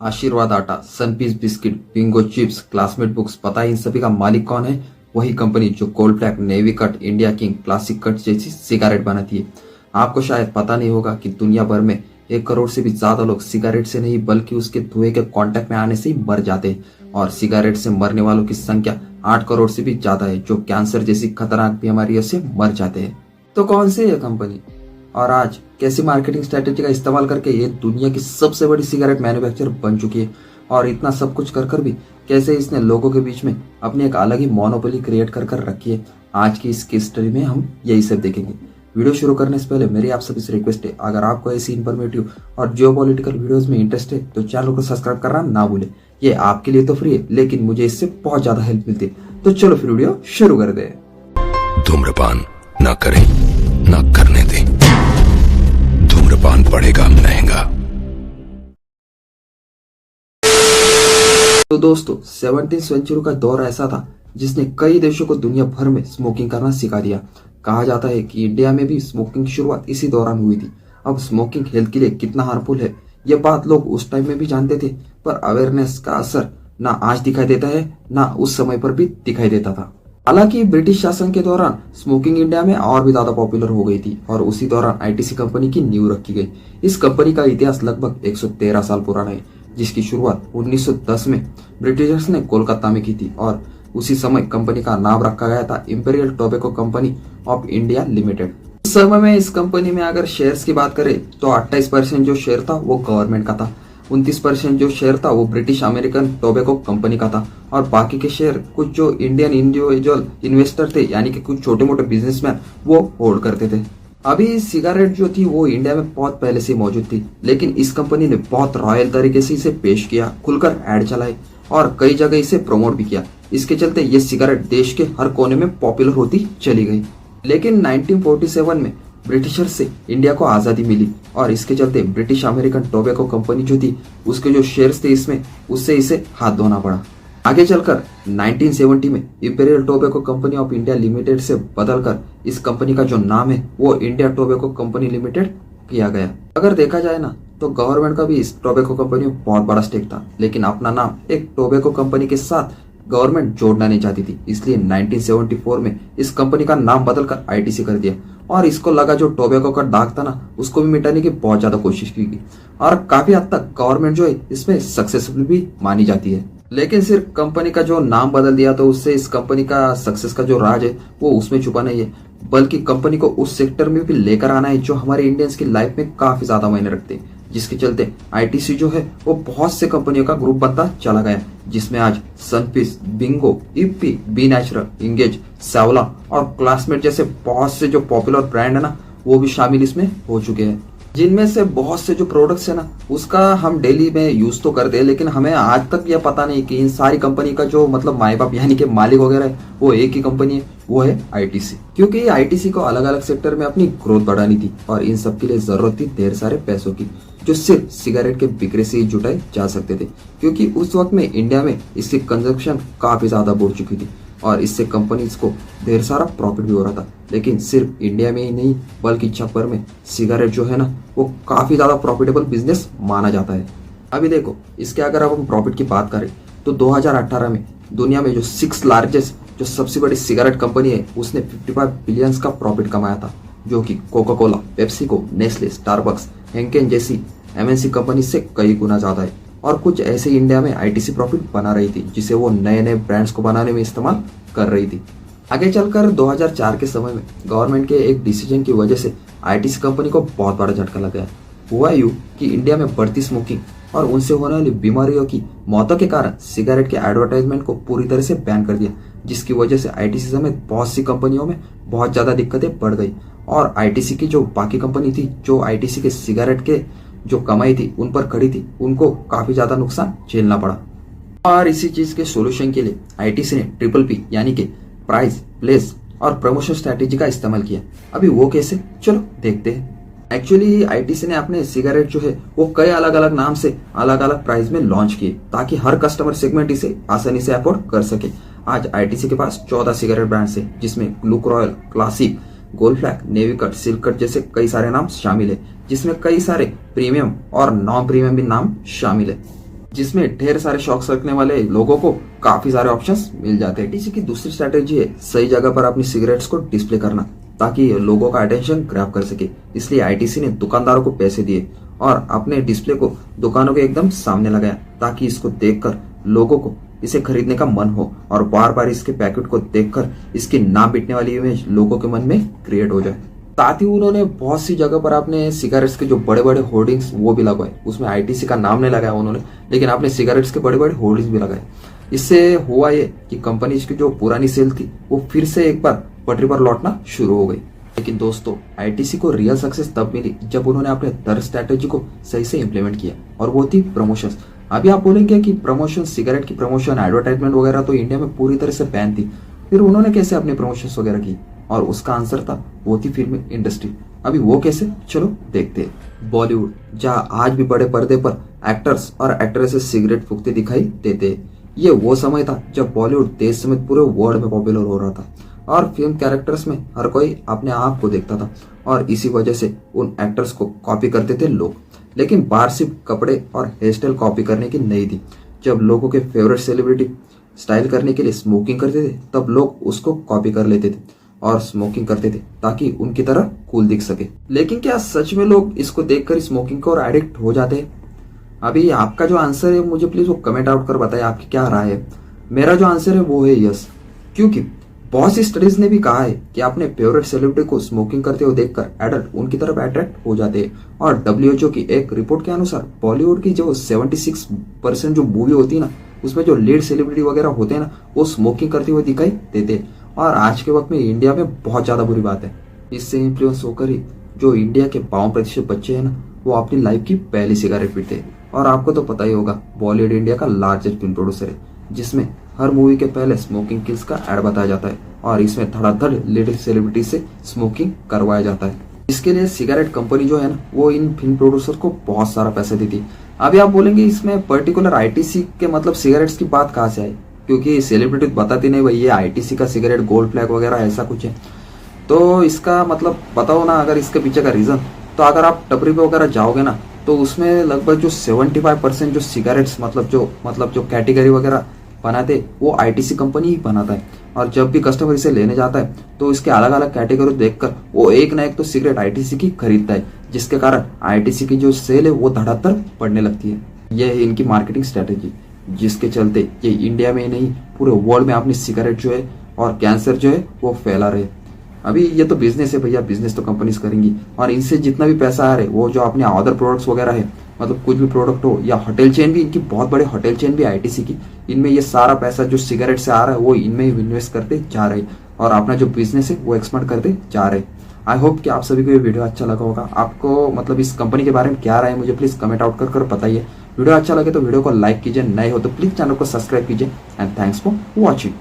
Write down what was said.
आशीर्वाद atta, Sunfeast biscuit, Bingo chips, Classmate books, पता है इन सभी का मालिक कौन है? वही कंपनी जो cold black, navy cut, India king, classic cut जैसी सिगारेट बनाती है। आपको शायद पता नहीं होगा कि दुनिया भर में 1 करोड़ से भी ज्यादा लोग सिगारेट से नहीं बल्कि उसके धुएं के कांटेक्ट में आने से ही मर जाते हैं। और सिगारेट से मरने वालों की संख्या 8 करोड़ से भी ज्यादा है, जो कैंसर जैसी खतरनाक बीमारियों से मर जाते हैं। तो कौन सी है कंपनी और आज कैसी मार्केटिंग स्ट्रेटेजी का इस्तेमाल करके ये दुनिया की सबसे बड़ी सिगरेट मैन्युफैक्चरर बन चुकी है? और इतना सब कुछ कर भी कैसे इसने लोगों के बीच में अपनी एक अलग ही मोनोपोली क्रिएट कर रखी है? आज की इस केस स्टडी में हम यही सब देखेंगे। वीडियो शुरू करने से पहले मेरी आप सभी से रिक्वेस्ट है, अगर आपको ऐसी इन्फॉर्मेटिव और जियोपॉलिटिकल वीडियोस में इंटरेस्ट है तो चैनल को सब्सक्राइब करना ना भूले। ये आपके लिए तो फ्री है, लेकिन मुझे इससे बहुत ज्यादा हेल्प मिलती है। तो चलो फिर वीडियो शुरू कर दे। धूम्रपान ना करें, ना करने दें। धूम्रपान पड़ेगा महंगा। तो दोस्तों, 17वीं सेंचुरी का दौर ऐसा था जिसने कई देशों को दुनिया भर में स्मोकिंग करना सिखा दिया। कहा जाता है कि इंडिया में भी स्मोकिंग की शुरुआत इसी दौरान हुई थी। अब स्मोकिंग हेल्थ के लिए कितना हार्मफुल है ये बात लोग उस टाइम में भी जानते थे, पर अवेयरनेस का असर ना आज दिखाई देता है ना उस समय पर भी दिखाई देता था। हालांकि ब्रिटिश शासन के दौरान स्मोकिंग इंडिया में और भी ज्यादा पॉपुलर हो गई थी और उसी दौरान आईटीसी कंपनी की नींव रखी गई। इस कंपनी का इतिहास लगभग 113 साल पुराना है, जिसकी शुरुआत 1910 में ब्रिटिशर्स ने कोलकाता में की थी और उसी समय कंपनी का नाम रखा गया था imperial tobacco company of India limited. उस समय में इस कंपनी में अगर शेयर्स की बात करें तो 28% जो शेयर था वो गवर्नमेंट का था, 29% जो शेयर था वो ब्रिटिश अमेरिकन टोबैको कंपनी का था और बाकी के शेयर कुछ जो इंडियन इंडिविजुअल इन्वेस्टर थे यानी कि कुछ छोटे मोटे बिजनेसमैन वो होल्ड करते थे। अभी सिगरेट जो थी वो इंडिया में बहुत पहले से मौजूद थी, लेकिन इस कंपनी ने बहुत रॉयल तरीके से इसे पेश किया, खुलकर ऐड चलाए और कई जगह इसे प्रमोट भी किया। इसके चलते ये सिगरेट देश के हर कोने में पॉपुलर होती चली गई। लेकिन 1947 में ब्रिटिशर्स से इंडिया को आजादी मिली और इसके चलते ब्रिटिश अमेरिकन टोबैको कंपनी जो थी उसके जो शेयर्स थे इसमें उससे इसे हाथ धोना पड़ा। आगे चलकर 1970 में imperial tobacco company of India limited से बदलकर इस कंपनी का जो नाम है वो इंडिया टोबैको कंपनी लिमिटेड किया गया। अगर देखा जाए ना तो गवर्नमेंट का भी इस टोबैको कंपनी में बहुत बड़ा स्टेक था, लेकिन अपना नाम एक टोबैको कंपनी के साथ गवर्नमेंट जोड़ना नहीं चाहती थी, इसलिए 1974 में इस कंपनी का नाम बदलकर आईटीसी कर दिया और इसको लगा जो टोबैको का दाग था ना उसको भी मिटाने की बहुत ज्यादा कोशिश की गई और काफी हद तक गवर्नमेंट जो है इसमें सक्सेसफुल भी मानी जाती है। लेकिन सिर्फ कंपनी का जो नाम बदल दिया तो उससे इस कंपनी का सक्सेस का जो राज है वो उसमें छुपा नहीं है, बल्कि कंपनी को उस सेक्टर में भी लेकर आना है जो हमारे इंडियंस की लाइफ में काफी ज्यादा मायने रखते हैं, जिसके चलते आईटीसी जो है वो बहुत से कंपनियों का ग्रुप बनता चला गया, जिसमें आज Sunfeast, Bingo, Yippee, B Natural, Engage, सैवला और क्लासमेट जैसे बहुत से जो पॉपुलर ब्रांड है ना वो भी शामिल इसमें हो चुके हैं। जिनमें से बहुत से जो प्रोडक्ट्स है ना उसका हम डेली में यूज तो करते हैं, लेकिन हमें आज तक यह पता नहीं कि इन सारी कंपनी का जो मतलब माई बाप यानी कि मालिक वगैरह है वो एक ही कंपनी है, वो है आईटीसी। क्योंकि आईटीसी को अलग अलग सेक्टर में अपनी ग्रोथ बढ़ानी थी और इन सब के लिए जरूरत थी ढेर सारे पैसों की, जो सिर्फ सिगरेट के बिक्री से ही जुटाए जा सकते थे, क्योंकि उस वक्त में इंडिया में इसकी कंजप्शन काफी ज्यादा बढ़ चुकी थी और इससे कंपनीज को ढेर सारा प्रॉफिट भी हो रहा था। लेकिन सिर्फ इंडिया में ही नहीं बल्कि छप्पर में सिगरेट जो है ना वो काफी ज्यादा प्रॉफिटेबल बिजनेस माना जाता है। अभी देखो, इसके अगर अब हम प्रॉफिट की बात करें तो 2018 में दुनिया में जो 6 लार्जेस्ट जो सबसे बड़ी सिगरेट कंपनी है उसने 55 बिलियन का प्रॉफिट कमाया था, जो कि Coca Cola, PepsiCo, Nestle, Starbucks, Heineken जैसी एमएनसी कंपनी से कई गुना ज्यादा है। और कुछ ऐसे इंडिया में आईटीसी प्रॉफिट बना रही थी जिसे वो नए नए ब्रांड्स को बनाने में इस्तेमाल कर रही थी। आगे चलकर 2004 के समय में गवर्नमेंट के एक डिसीजन की वजह से आईटीसी कंपनी को बहुत बड़ा झटका लग गया। हुआ यूं कि इंडिया में बढ़ती स्मोकिंग और उनसे होने वाली बीमारियों की मौतों के कारण सिगरेट के एडवर्टाइजमेंट को पूरी तरह से बैन कर दिया, जिसकी वजह से आईटीसी समेत बहुत सी कंपनियों में बहुत ज्यादा दिक्कतें बढ़ गई और आईटीसी की जो बाकी कंपनी थी जो आईटीसी के सिगरेट के जो कमाई थी उन पर खड़ी थी उनको काफी ज्यादा नुकसान झेलना पड़ा। और इसी चीज के सोल्यूशन के लिए आईटीसी ने ट्रिपल पी यानी कि प्राइस, प्लेस और प्रमोशन स्ट्रेटेजी का इस्तेमाल किया। अभी वो कैसे, चलो देखते हैं। एक्चुअली आईटीसी ने अपने सिगरेट जो है वो कई अलग अलग नाम से अलग अलग प्राइस में लॉन्च किए ताकि हर कस्टमर सेगमेंट इसे आसानी से अफोर्ड कर सके। आज आईटीसी के पास 14 सिगरेट ब्रांड्स है, जिसमें ग्लुक Royal, Classic, Gold Flake, Navy Cut, Silk Cut जैसे कई सारे नाम शामिल है, जिसमें कई सारे प्रीमियम और नॉन प्रीमियम भी नाम शामिल है। जिसमें ढेर सारे शौक रखने वाले लोगों को काफी सारे ऑप्शंस मिल जाते हैं। आईटीसी की दूसरी स्ट्रैटेजी है सही जगह पर अपनी सिगरेट्स को डिस्प्ले करना ताकि लोगों का अटेंशन ग्रैब कर सके। इसलिए आईटीसी ने दुकानदारों को पैसे दिए और अपने डिस्प्ले को दुकानों के एकदम सामने लगाया ताकि इसको देखकर लोगों को इसे खरीदने का मन हो और बार बार इसके पैकेट को देखकर इसकी नाम मिटने वाली इमेज लोगों के मन में क्रिएट हो जाए। साथ ही उन्होंने बहुत सी जगह पर अपने सिगरेट्स के जो बड़े बड़े होर्डिंग्स वो भी लगवाए। उसमें आईटीसी का नाम नहीं लगाया उन्होंने, लेकिन अपने सिगरेट्स के बड़े बड़े होर्डिंग्स भी लगाए। इससे हुआ ये कि कंपनी की जो पुरानी सेल थी वो फिर से एक बार पटरी पर लौटना शुरू हो गई। लेकिन दोस्तों, आईटीसी को रियल सक्सेस तब मिली जब उन्होंने अपने थर्ड स्ट्रैटेजी को सही से इम्प्लीमेंट किया और वो थी प्रमोशंस। अभी आप बोलेंगे कि प्रमोशन, सिगरेट की प्रमोशन, एडवर्टाइजमेंट वगैरह तो इंडिया में पूरी तरह से बैन थी, फिर उन्होंने कैसे अपनी प्रमोशंस वगैरह की? और उसका आंसर था वो थी फिल्म इंडस्ट्री। अभी वो कैसे, चलो देखते हैं। बॉलीवुड, जहाँ आज भी बड़े पर्दे पर एक्टर्स और एक्ट्रेसेस सिगरेट फूकते दिखाई देते हैं, ये वो समय था जब बॉलीवुड देश समेत पूरे वर्ल्ड में पॉपुलर हो रहा था और फिल्म कैरेक्टर्स में हर कोई अपने आप को देखता था और इसी वजह से उन एक्टर्स को कॉपी करते थे लोग। लेकिन बात सिर्फ कपड़े और हेयर स्टाइल कॉपी करने की नहीं थी। जब लोगों के फेवरेट सेलिब्रिटी स्टाइल करने के लिए स्मोकिंग करते थे तब लोग उसको कॉपी कर लेते थे और स्मोकिंग करते थे ताकि उनकी तरह कूल दिख सके। लेकिन क्या सच में लोग इसको देखकर स्मोकिंग को और एडिक्ट हो जाते हैं? अभी आपका जो आंसर है मुझे प्लीज वो कमेंट आउट कर बताइए, आपकी क्या राय है। मेरा जो आंसर है वो है यस, क्योंकि बहुत सी स्टडीज ने भी कहा है कि अपने फेवरेट सेलिब्रिटी को स्मोकिंग करते हुए देखकर एडल्ट उनकी तरफ अट्रैक्ट हो जाते हैं। और WHO की एक रिपोर्ट के अनुसार बॉलीवुड की जो 76% जो मूवी होती है ना, उसमें जो लीड सेलिब्रिटी वगैरह होते हैं ना, वो स्मोकिंग करते हुए दिखाई देते हैं। और आज के वक्त में इंडिया में बहुत ज्यादा बुरी बात है। इससे इन्फ्लुएंस होकर ही जो इंडिया के 52% बच्चे हैं ना, वो अपनी लाइफ की पहली सिगरेट पीते हैं। और आपको तो पता ही होगा, बॉलीवुड इंडिया का लार्जेस्ट फिल्म प्रोड्यूसर है, जिसमें हर मूवी के पहले स्मोकिंग किल्स का एड बताया जाता है और इसमें धड़ाधड़ लीड सेलिब्रिटी से स्मोकिंग करवाया जाता है। इसके लिए सिगरेट कंपनी जो है ना, वो इन फिल्म प्रोड्यूसर को बहुत सारा पैसा देती है। अभी आप बोलेंगे इसमें पर्टिकुलर आईटीसी के मतलब सिगरेट्स की बात कहाँ से आई, क्योंकि सेलिब्रिटी बताती नहीं भाई ये आईटीसी का सिगरेट गोल्ड फ्लैग वगैरह ऐसा कुछ है। तो इसका मतलब बताओ ना अगर इसके पीछे का रीजन। तो अगर आप टपरी पे वगैरह जाओगे ना, तो उसमें लगभग जो 75% जो सिगरेट्स मतलब जो कैटेगरी वगैरह बनाते वो आईटीसी कंपनी ही बनाता है। और जब भी कस्टमर इसे लेने जाता है तो इसके अलग अलग कैटेगरी देखकर वो एक ना एक तो सिगरेट आईटीसी की खरीदता है, जिसके कारण आईटीसी की जो सेल है वो धड़ाधड़ बढ़ने लगती है। यह है इनकी मार्केटिंग स्ट्रेटेजी, जिसके चलते ये इंडिया में ही नहीं पूरे वर्ल्ड में अपनी सिगरेट जो है और कैंसर जो है वो फैला रहे। अभी ये तो बिजनेस है भैया, बिजनेस तो कंपनीज करेंगी और इनसे जितना भी पैसा आ रहा है वो जो अपने अदर प्रोडक्ट्स वगैरह है, मतलब कुछ भी प्रोडक्ट हो या होटल चेन भी, इनकी बहुत बड़े होटल चेन भी आईटीसी की, इनमें ये सारा पैसा जो सिगरेट से आ रहा है वो इनमें ही इन्वेस्ट करते जा रहे और अपना जो बिजनेस है वो एक्सपांड करते जा रहे। आई होप कि आप सभी को ये वीडियो अच्छा लगा होगा। आपको मतलब इस कंपनी के बारे में क्या राय है मुझे प्लीज कमेंट आउट कर बताइए। वीडियो अच्छा लगे तो वीडियो को लाइक कीजिए, नए हो तो प्लीज चैनल को सब्सक्राइब कीजिए एंड थैंक्स फॉर वॉचिंग।